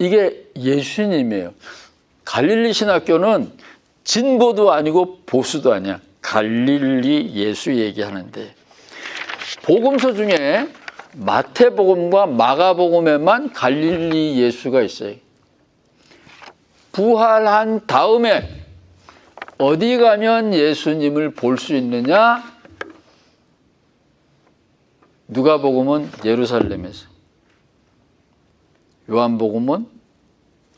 이게 예수님이에요. 갈릴리 신학교는 진보도 아니고 보수도 아니야. 갈릴리 예수 얘기하는데, 복음서 중에 마태복음과 마가복음에만 갈릴리 예수가 있어요. 부활한 다음에 어디 가면 예수님을 볼 수 있느냐? 누가복음은 예루살렘에서, 요한복음은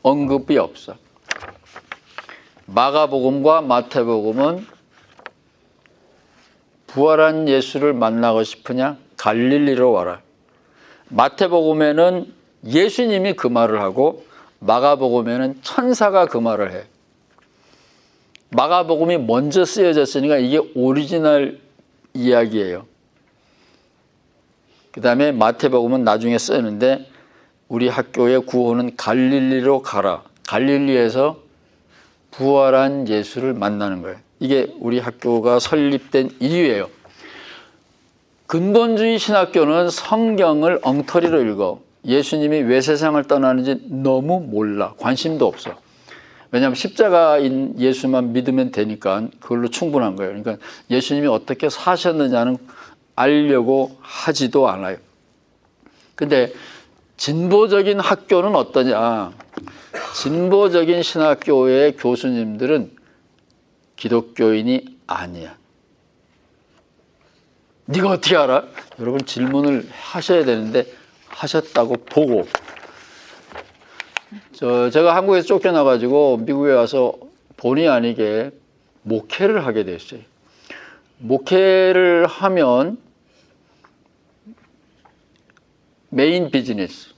언급이 없어. 마가복음과 마태복음은 부활한 예수를 만나고 싶으냐? 갈릴리로 와라. 마태복음에는 예수님이 그 말을 하고 마가복음에는 천사가 그 말을 해. 마가복음이 먼저 쓰여졌으니까 이게 오리지널 이야기예요. 그 다음에 마태복음은 나중에 쓰였는데, 우리 학교의 구호는 갈릴리로 가라. 갈릴리에서 부활한 예수를 만나는 거예요. 이게 우리 학교가 설립된 이유예요. 근본주의 신학교는 성경을 엉터리로 읽어. 예수님이 왜 세상을 떠나는지 너무 몰라. 관심도 없어. 왜냐하면 십자가인 예수만 믿으면 되니까 그걸로 충분한 거예요. 그러니까 예수님이 어떻게 사셨느냐는 알려고 하지도 않아요. 근데 진보적인 학교는 어떠냐? 진보적인 신학교의 교수님들은 기독교인이 아니야. 네가 어떻게 알아? 여러분 질문을 하셔야 되는데 하셨다고 보고. 제가 한국에서 쫓겨나가지고 미국에 와서 본의 아니게 목회를 하게 됐어요. 목회를 하면 메인 비즈니스,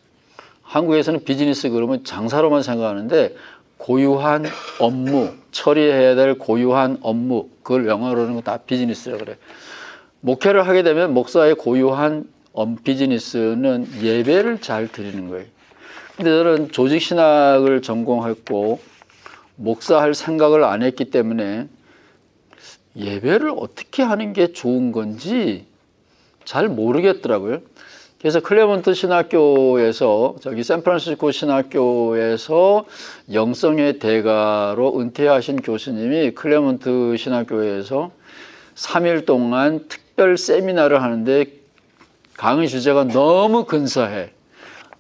한국에서는 비즈니스 그러면 장사로만 생각하는데 고유한 업무, 처리해야 될 고유한 업무, 그걸 영어로는 다 비즈니스라고 그래. 목회를 하게 되면 목사의 고유한 비즈니스는 예배를 잘 드리는 거예요. 근데 저는 조직신학을 전공했고 목사할 생각을 안 했기 때문에 예배를 어떻게 하는 게 좋은 건지 잘 모르겠더라고요. 그래서 클레몬트 신학교에서, 샌프란시스코 신학교에서 영성의 대가로 은퇴하신 교수님이 클레몬트 신학교에서 3일 동안 특별 세미나를 하는데 강의 주제가 너무 근사해.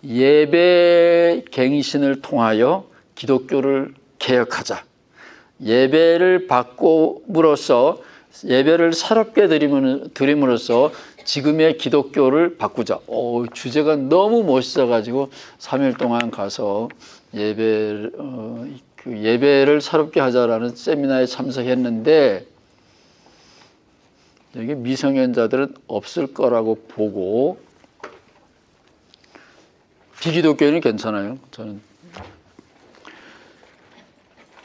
예배 갱신을 통하여 기독교를 개혁하자. 예배를 바꿈으로써, 예배를 새롭게 드림으로써 지금의 기독교를 바꾸자. 주제가 너무 멋있어가지고 3일 동안 가서 예배를 새롭게 하자라는 세미나에 참석했는데, 여기 미성년자들은 없을 거라고 보고, 비기독교인은 괜찮아요. 저는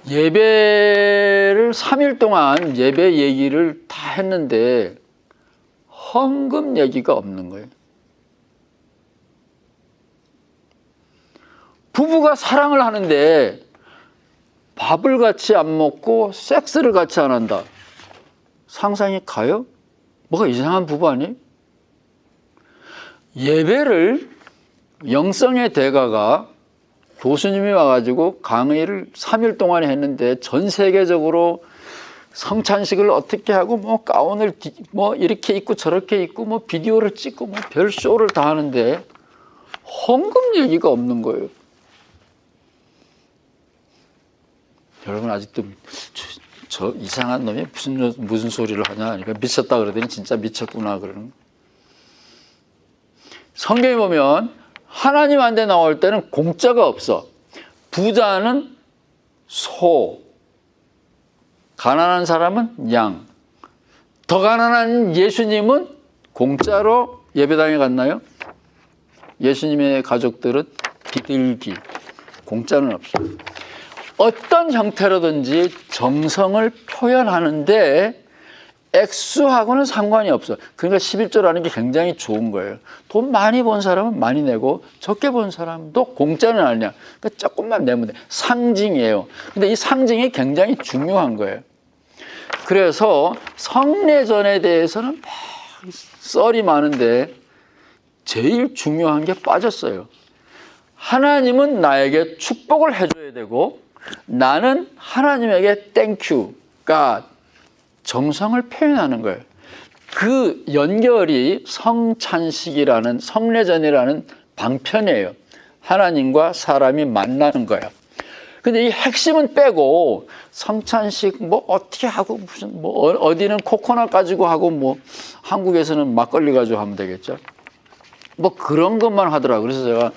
예배를 3일 동안 예배 얘기를 다 했는데 헌금 얘기가 없는 거예요. 부부가 사랑을 하는데 밥을 같이 안 먹고 섹스를 같이 안 한다. 상상이 가요? 뭐가 이상한 부부 아니에요? 예배를 영성의 대가가 교수님이 와가지고 강의를 3일 동안 했는데 전 세계적으로 성찬식을 어떻게 하고 뭐 가운을 뭐 이렇게 입고 저렇게 입고 뭐 비디오를 찍고 뭐 별 쇼를 다 하는데 헌금 얘기가 없는 거예요. 여러분 아직도 저 이상한 놈이 무슨 소리를 하냐, 그러니까 미쳤다 그러더니 진짜 미쳤구나 그러는. 성경에 보면 하나님한테 나올 때는 공짜가 없어. 부자는 소, 가난한 사람은 양. 더 가난한 예수님은 공짜로 예배당에 갔나요? 예수님의 가족들은 비둘기, 공짜는 없어. 어떤 형태로든지 정성을 표현하는데 액수하고는 상관이 없어. 그러니까 11조라는 게 굉장히 좋은 거예요. 돈 많이 번 사람은 많이 내고 적게 번 사람도 공짜는 아니야. 그러니까 조금만 내면 돼. 상징이에요. 근데 이 상징이 굉장히 중요한 거예요. 그래서 성례전에 대해서는 막 썰이 많은데 제일 중요한 게 빠졌어요. 하나님은 나에게 축복을 해줘야 되고 나는 하나님에게 땡큐가 정성을 표현하는 거예요. 그 연결이 성찬식이라는 성례전이라는 방편이에요. 하나님과 사람이 만나는 거예요. 근데 이 핵심은 빼고 성찬식 뭐 어떻게 하고 무슨 뭐 어디는 코코넛 가지고 하고 뭐 한국에서는 막걸리 가지고 하면 되겠죠. 뭐 그런 것만 하더라고요. 그래서 제가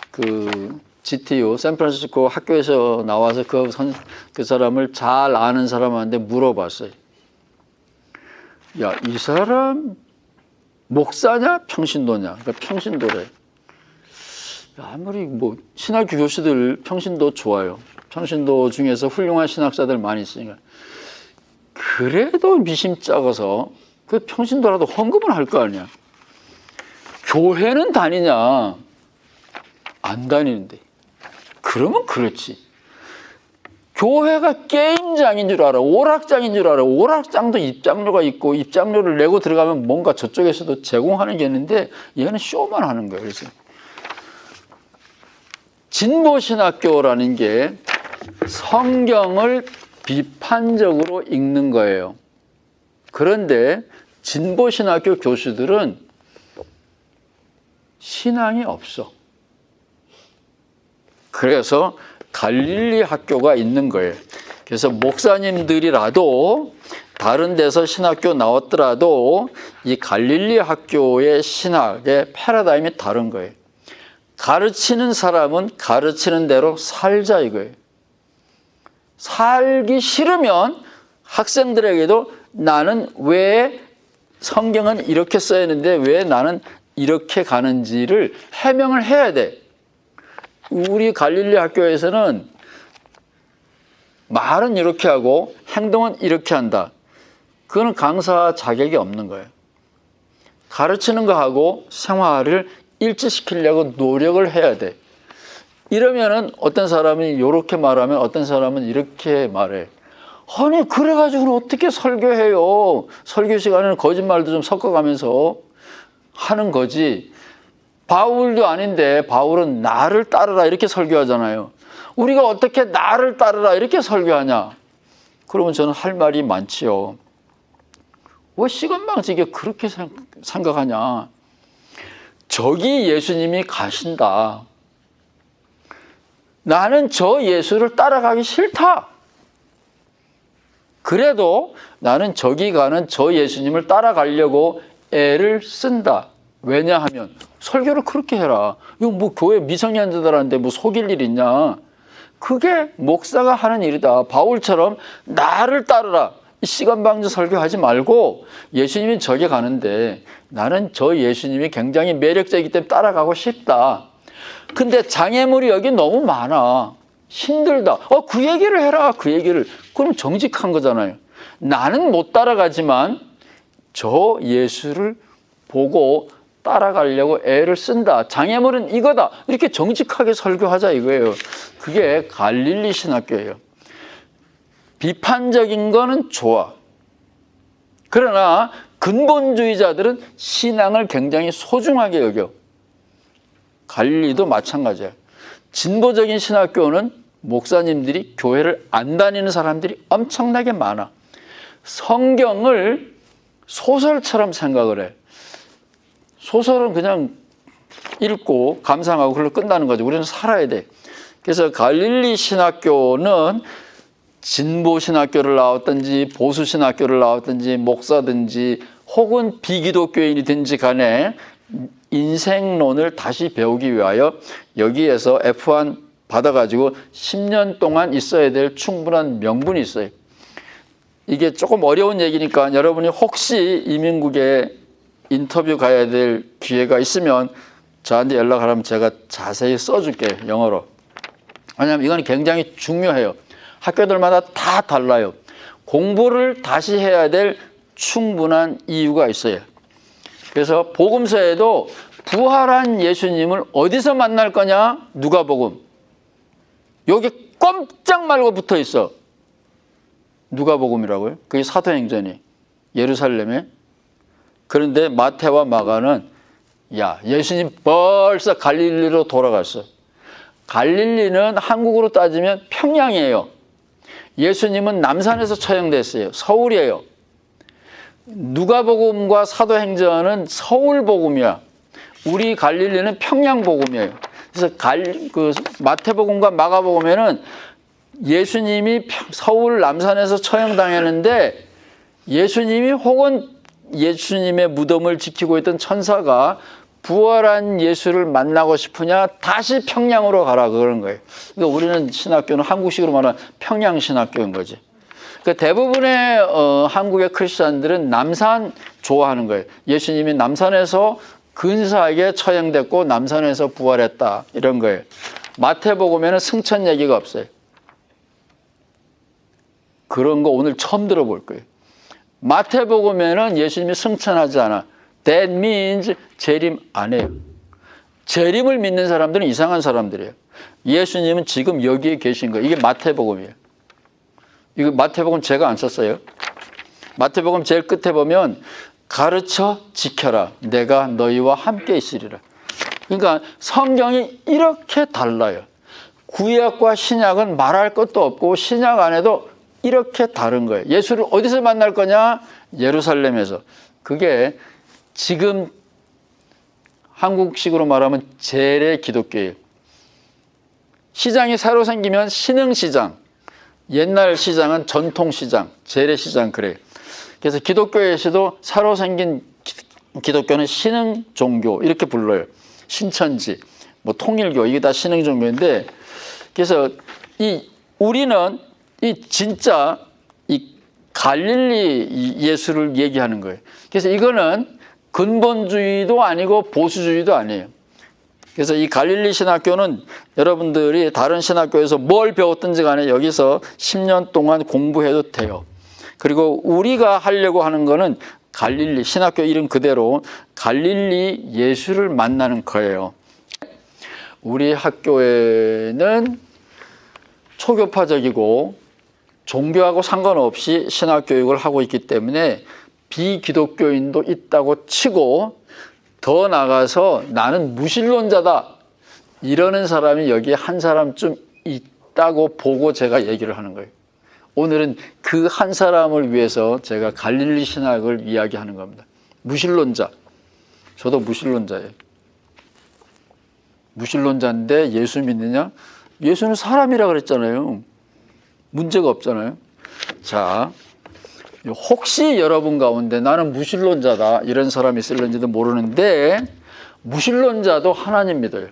그 GTU 샌프란시스코 학교에서 나와서 그 사람을 잘 아는 사람한테 물어봤어요. 야, 이 사람 목사냐 평신도냐? 그러니까 평신도래. 아무리 뭐 신학교 교수들 평신도 좋아요. 평신도 중에서 훌륭한 신학자들 많이 있으니까. 그래도 미심 작아서 그 평신도라도 헌금을 할 거 아니야. 교회는 다니냐? 안 다니는데. 그러면 그렇지. 교회가 게임장인 줄 알아. 오락장인 줄 알아. 오락장도 입장료가 있고 입장료를 내고 들어가면 뭔가 저쪽에서도 제공하는 게 있는데 얘는 쇼만 하는 거예요. 그래서 진보신학교라는 게 성경을 비판적으로 읽는 거예요. 그런데 진보신학교 교수들은 신앙이 없어. 그래서 갈릴리 학교가 있는 거예요. 그래서 목사님들이라도 다른 데서 신학교 나왔더라도 이 갈릴리 학교의 신학의 패러다임이 다른 거예요. 가르치는 사람은 가르치는 대로 살자 이거예요. 살기 싫으면 학생들에게도 나는 왜 성경은 이렇게 써 있는데 왜 나는 이렇게 가는지를 해명을 해야 돼. 우리 갈릴리 학교에서는 말은 이렇게 하고 행동은 이렇게 한다. 그거는 강사 자격이 없는 거예요. 가르치는 거하고 생활을 일치시키려고 노력을 해야 돼. 이러면은 어떤 사람이 이렇게 말하면 어떤 사람은 이렇게 말해. 아니 그래가지고는 어떻게 설교해요. 설교 시간에는 거짓말도 좀 섞어가면서 하는 거지. 바울도 아닌데 바울은 나를 따르라 이렇게 설교하잖아요. 우리가 어떻게 나를 따르라 이렇게 설교하냐. 그러면 저는 할 말이 많지요. 왜 시건방지게 그렇게 생각하냐. 저기 예수님이 가신다. 나는 저 예수를 따라가기 싫다. 그래도 나는 저기 가는 저 예수님을 따라가려고 애를 쓴다. 왜냐하면 설교를 그렇게 해라. 이거 뭐 교회 미성년자들한테 뭐 속일 일 있냐. 그게 목사가 하는 일이다. 바울처럼 나를 따르라. 시간방지 설교하지 말고 예수님이 저기 가는데 나는 저 예수님이 굉장히 매력적이기 때문에 따라가고 싶다. 근데 장애물이 여기 너무 많아. 힘들다. 그 얘기를 해라. 그 얘기를. 그럼 정직한 거잖아요. 나는 못 따라가지만 저 예수를 보고 따라가려고 애를 쓴다. 장애물은 이거다. 이렇게 정직하게 설교하자 이거예요. 그게 갈릴리 신학교예요. 비판적인 거는 좋아. 그러나 근본주의자들은 신앙을 굉장히 소중하게 여겨. 갈릴리도 마찬가지야. 진보적인 신학교는 목사님들이 교회를 안 다니는 사람들이 엄청나게 많아. 성경을 소설처럼 생각을 해. 소설은 그냥 읽고 감상하고 그걸로 끝나는 거죠. 우리는 살아야 돼. 그래서 갈릴리 신학교는 진보 신학교를 나왔든지 보수 신학교를 나왔든지 목사든지 혹은 비기독교인이든지 간에 인생론을 다시 배우기 위하여 여기에서 F1 받아가지고 10년 동안 있어야 될 충분한 명분이 있어요. 이게 조금 어려운 얘기니까 여러분이 혹시 이민국에 인터뷰 가야 될 기회가 있으면 저한테 연락하라면 제가 자세히 써줄게요. 영어로. 왜냐하면 이건 굉장히 중요해요. 학교들마다 다 달라요. 공부를 다시 해야 될 충분한 이유가 있어요. 그래서 복음서에도 부활한 예수님을 어디서 만날 거냐? 누가복음. 여기 꼼짝 말고 붙어 있어. 누가복음이라고요? 그게 사도행전이 예루살렘에. 그런데 마태와 마가는 야 예수님 벌써 갈릴리로 돌아갔어. 갈릴리는 한국으로 따지면 평양이에요. 예수님은 남산에서 처형됐어요. 서울이에요. 누가복음과 사도행전은 서울복음이야. 우리 갈릴리는 평양복음이에요. 그래서 마태복음과 마가복음에는 예수님이 서울 남산에서 처형당했는데 예수님이 혹은 예수님의 무덤을 지키고 있던 천사가 부활한 예수를 만나고 싶으냐? 다시 평양으로 가라 그런 거예요. 그러니까 우리는 신학교는 한국식으로 말하면 평양 신학교인 거지. 그러니까 대부분의 한국의 크리스찬들은 남산 좋아하는 거예요. 예수님이 남산에서 근사하게 처형됐고 남산에서 부활했다 이런 거예요. 마태복음에는 승천 얘기가 없어요. 그런 거 오늘 처음 들어볼 거예요. 마태복음에는 예수님이 승천하지 않아. That means 재림 안 해요. 재림을 믿는 사람들은 이상한 사람들이에요. 예수님은 지금 여기에 계신 거예요. 이게 마태복음이에요. 이거 마태복음 제가 안 썼어요. 마태복음 제일 끝에 보면 가르쳐 지켜라. 내가 너희와 함께 있으리라. 그러니까 성경이 이렇게 달라요. 구약과 신약은 말할 것도 없고 신약 안에도 이렇게 다른 거예요. 예수를 어디서 만날 거냐? 예루살렘에서. 그게 지금 한국식으로 말하면 재래 기독교예요. 시장이 새로 생기면 신흥시장, 옛날 시장은 전통시장, 재래시장 그래요. 그래서 기독교에서도 새로 생긴 기독교는 신흥종교 이렇게 불러요. 신천지, 뭐 통일교 이게 다 신흥종교인데 그래서 우리는 진짜 이 갈릴리 예수를 얘기하는 거예요. 그래서 이거는 근본주의도 아니고 보수주의도 아니에요. 그래서 이 갈릴리 신학교는 여러분들이 다른 신학교에서 뭘 배웠든지 간에 여기서 10년 동안 공부해도 돼요. 그리고 우리가 하려고 하는 거는 갈릴리 신학교 이름 그대로 갈릴리 예수를 만나는 거예요. 우리 학교에는 초교파적이고 종교하고 상관없이 신학교육을 하고 있기 때문에 비기독교인도 있다고 치고 더 나가서 나는 무신론자다 이러는 사람이 여기 한 사람쯤 있다고 보고 제가 얘기를 하는 거예요. 오늘은 그 한 사람을 위해서 제가 갈릴리 신학을 이야기하는 겁니다. 무신론자. 저도 무신론자예요. 무신론자인데 예수 믿느냐? 예수는 사람이라 그랬잖아요. 문제가 없잖아요. 자, 혹시 여러분 가운데 나는 무신론자다 이런 사람이 있을는지도 모르는데 무신론자도 하나님 믿어요.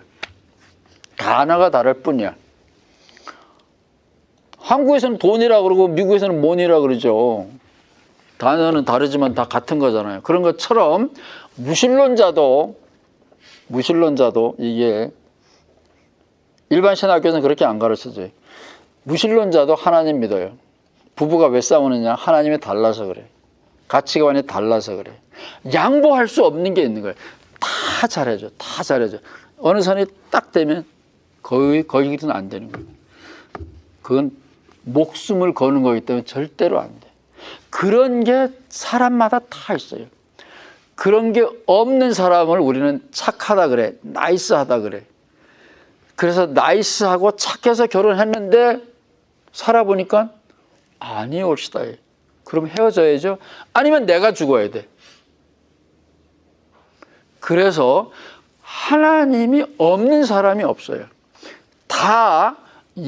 단어가 다를 뿐이야. 한국에서는 돈이라 그러고 미국에서는 money라 그러죠. 단어는 다르지만 다 같은 거잖아요. 그런 것처럼 무신론자도 이게 일반 신학교에서는 그렇게 안 가르쳐줘요. 무신론자도 하나님 믿어요. 부부가 왜 싸우느냐? 하나님이 달라서 그래. 가치관이 달라서 그래. 양보할 수 없는 게 있는 거예요. 다 잘해줘. 다 잘해줘. 어느 선이 딱 되면 거기는 안 되는 거예요. 그건 목숨을 거는 거기 때문에 절대로 안 돼. 그런 게 사람마다 다 있어요. 그런 게 없는 사람을 우리는 착하다 그래. 나이스하다 그래. 그래서 나이스하고 착해서 결혼했는데 살아보니까 아니 옳시다. 그럼 헤어져야죠. 아니면 내가 죽어야 돼. 그래서 하나님이 없는 사람이 없어요. 다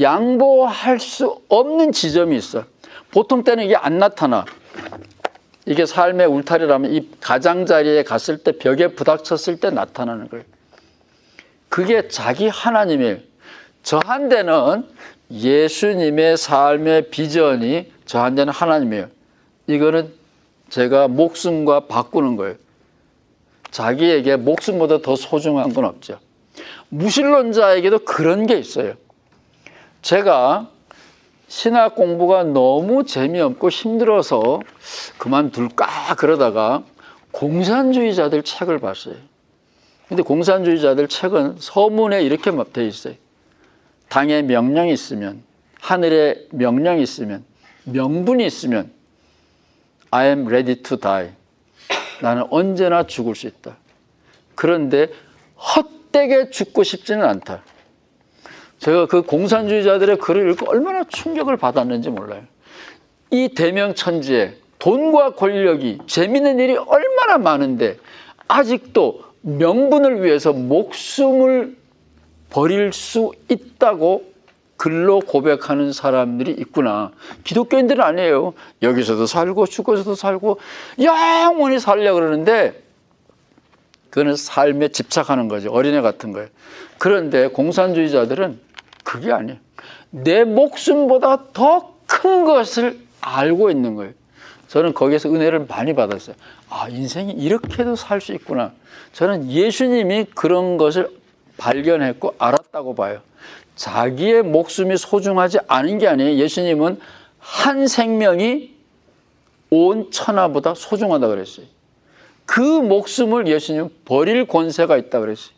양보할 수 없는 지점이 있어. 보통 때는 이게 안 나타나. 이게 삶의 울타리라면 이 가장자리에 갔을 때 벽에 부닥쳤을 때 나타나는 거예요. 그게 자기 하나님이에요. 저한테는 예수님의 삶의 비전이 저한테는 하나님이에요. 이거는 제가 목숨과 바꾸는 거예요. 자기에게 목숨보다 더 소중한 건 없죠. 무신론자에게도 그런 게 있어요. 제가 신학 공부가 너무 재미없고 힘들어서 그만둘까 그러다가 공산주의자들 책을 봤어요. 근데 공산주의자들 책은 서문에 이렇게 돼 있어요. 당의 명령이 있으면, 하늘의 명령이 있으면, 명분이 있으면 I am ready to die. 나는 언제나 죽을 수 있다. 그런데 헛되게 죽고 싶지는 않다. 제가 그 공산주의자들의 글을 읽고 얼마나 충격을 받았는지 몰라요. 이 대명천지에 돈과 권력이 재밌는 일이 얼마나 많은데 아직도 명분을 위해서 목숨을 버릴 수 있다고 글로 고백하는 사람들이 있구나. 기독교인들은 아니에요. 여기서도 살고 죽어서도 살고 영원히 살려고 그러는데 그거는 삶에 집착하는 거죠. 어린애 같은 거예요. 그런데 공산주의자들은 그게 아니에요. 내 목숨보다 더 큰 것을 알고 있는 거예요. 저는 거기에서 은혜를 많이 받았어요. 아, 인생이 이렇게도 살 수 있구나. 저는 예수님이 그런 것을 발견했고 알았다고 봐요. 자기의 목숨이 소중하지 않은 게 아니에요. 예수님은 한 생명이 온 천하보다 소중하다 그랬어요. 그 목숨을 예수님은 버릴 권세가 있다 그랬어요.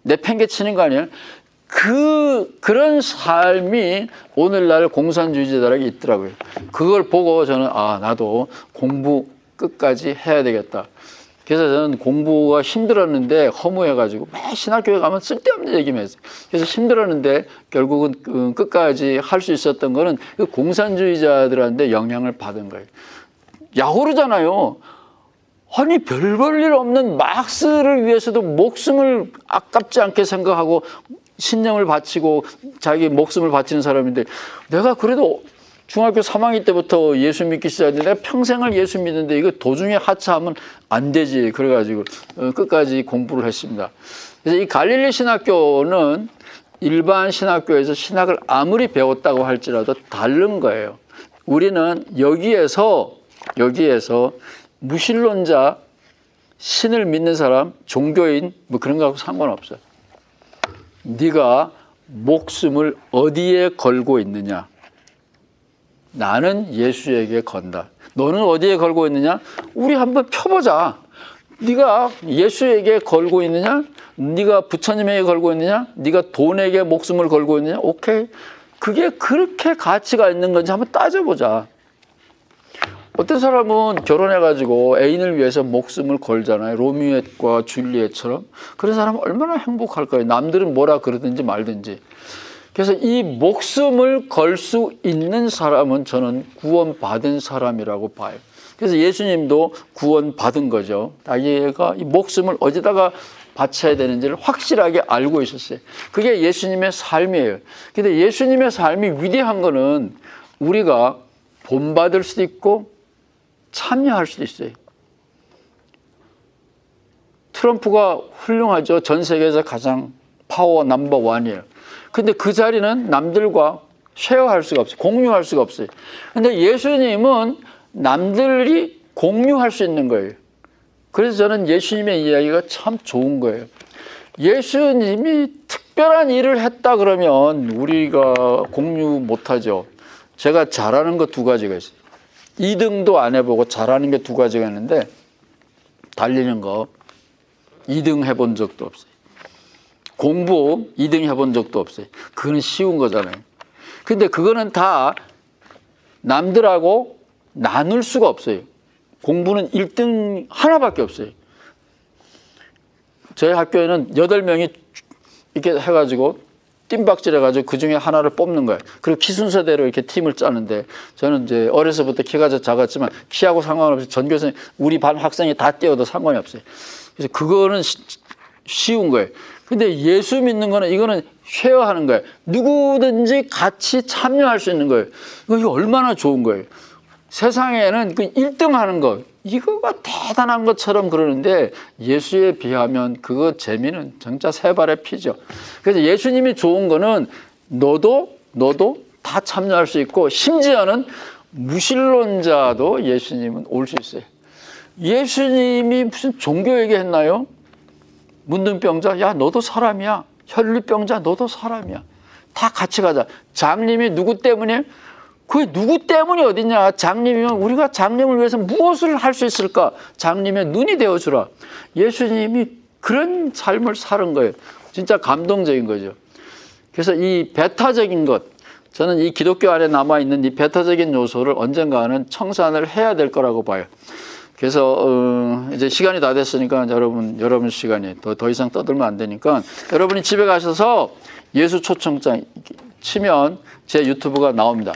내팽개치는 거 아니에요? 그런 삶이 오늘날 공산주의자들에게 있더라고요. 그걸 보고 저는 나도 공부 끝까지 해야 되겠다. 그래서 저는 공부가 힘들었는데 허무해가지고 매 신학교에 가면 쓸데없는 얘기만 했어요. 그래서 힘들었는데 결국은 끝까지 할 수 있었던 거는 그 공산주의자들한테 영향을 받은 거예요. 야호르잖아요. 아니 별 볼 일 없는 막스를 위해서도 목숨을 아깝지 않게 생각하고 신념을 바치고 자기 목숨을 바치는 사람인데 내가 그래도 중학교 3학년 때부터 예수 믿기 시작했는데 내가 평생을 예수 믿는데 이거 도중에 하차하면 안 되지. 그래가지고 끝까지 공부를 했습니다. 그래서 이 갈릴리 신학교는 일반 신학교에서 신학을 아무리 배웠다고 할지라도 다른 거예요. 우리는 여기에서 무신론자, 신을 믿는 사람, 종교인 뭐 그런 거하고 상관없어요. 네가 목숨을 어디에 걸고 있느냐? 나는 예수에게 건다. 너는 어디에 걸고 있느냐? 우리 한번 펴보자. 네가 예수에게 걸고 있느냐? 네가 부처님에게 걸고 있느냐? 네가 돈에게 목숨을 걸고 있느냐? 오케이. 그게 그렇게 가치가 있는 건지 한번 따져보자. 어떤 사람은 결혼해가지고 애인을 위해서 목숨을 걸잖아요. 로미오와 줄리엣처럼. 그런 사람은 얼마나 행복할까요? 남들은 뭐라 그러든지 말든지. 그래서 이 목숨을 걸 수 있는 사람은 저는 구원받은 사람이라고 봐요. 그래서 예수님도 구원받은 거죠. 자기가 이 목숨을 어디다가 바쳐야 되는지를 확실하게 알고 있었어요. 그게 예수님의 삶이에요. 근데 예수님의 삶이 위대한 거는 우리가 본받을 수도 있고 참여할 수도 있어요. 트럼프가 훌륭하죠. 전 세계에서 가장 파워 넘버 원이에요. 근데 그 자리는 남들과 쉐어할 수가 없어요. 공유할 수가 없어요. 근데 예수님은 남들이 공유할 수 있는 거예요. 그래서 저는 예수님의 이야기가 참 좋은 거예요. 예수님이 특별한 일을 했다 그러면 우리가 공유 못하죠. 제가 잘하는 거 두 가지가 있어요. 2등도 안 해보고 잘하는 게 두 가지가 있는데 달리는 거 2등 해본 적도 없어요. 공부 2등 해본 적도 없어요. 그건 쉬운 거잖아요. 근데 그거는 다 남들하고 나눌 수가 없어요. 공부는 1등 하나밖에 없어요. 저희 학교에는 8명이 이렇게 해가지고 뜀박질 해가지고 그 중에 하나를 뽑는 거예요. 그리고 키 순서대로 이렇게 팀을 짜는데 저는 이제 어려서부터 키가 작았지만 키하고 상관없이 전 교수님 우리 반 학생이 다 뛰어도 상관이 없어요. 그래서 그거는 쉬운 거예요. 근데 예수 믿는 거는 이거는 쉐어하는 거예요. 누구든지 같이 참여할 수 있는 거예요. 이거 얼마나 좋은 거예요. 세상에는 그 1등 하는 거 이거가 대단한 것처럼 그러는데 예수에 비하면 그거 재미는 진짜 세 발의 피죠. 그래서 예수님이 좋은 거는 너도 다 참여할 수 있고 심지어는 무신론자도 예수님은 올 수 있어요. 예수님이 무슨 종교 얘기했나요? 문둥병자 야 너도 사람이야. 혈류병자 너도 사람이야. 다 같이 가자. 장님이 누구 때문에? 그게 누구 때문이 어딨냐. 장님이면 우리가 장님을 위해서 무엇을 할 수 있을까? 장님의 눈이 되어주라. 예수님이 그런 삶을 사는 거예요. 진짜 감동적인 거죠. 그래서 이 배타적인 것, 저는 이 기독교 안에 남아있는 이 배타적인 요소를 언젠가는 청산을 해야 될 거라고 봐요. 그래서 이제 시간이 다 됐으니까 여러분 시간이 더 이상 떠들면 안 되니까 여러분이 집에 가셔서 예수 초청장 치면 제 유튜브가 나옵니다.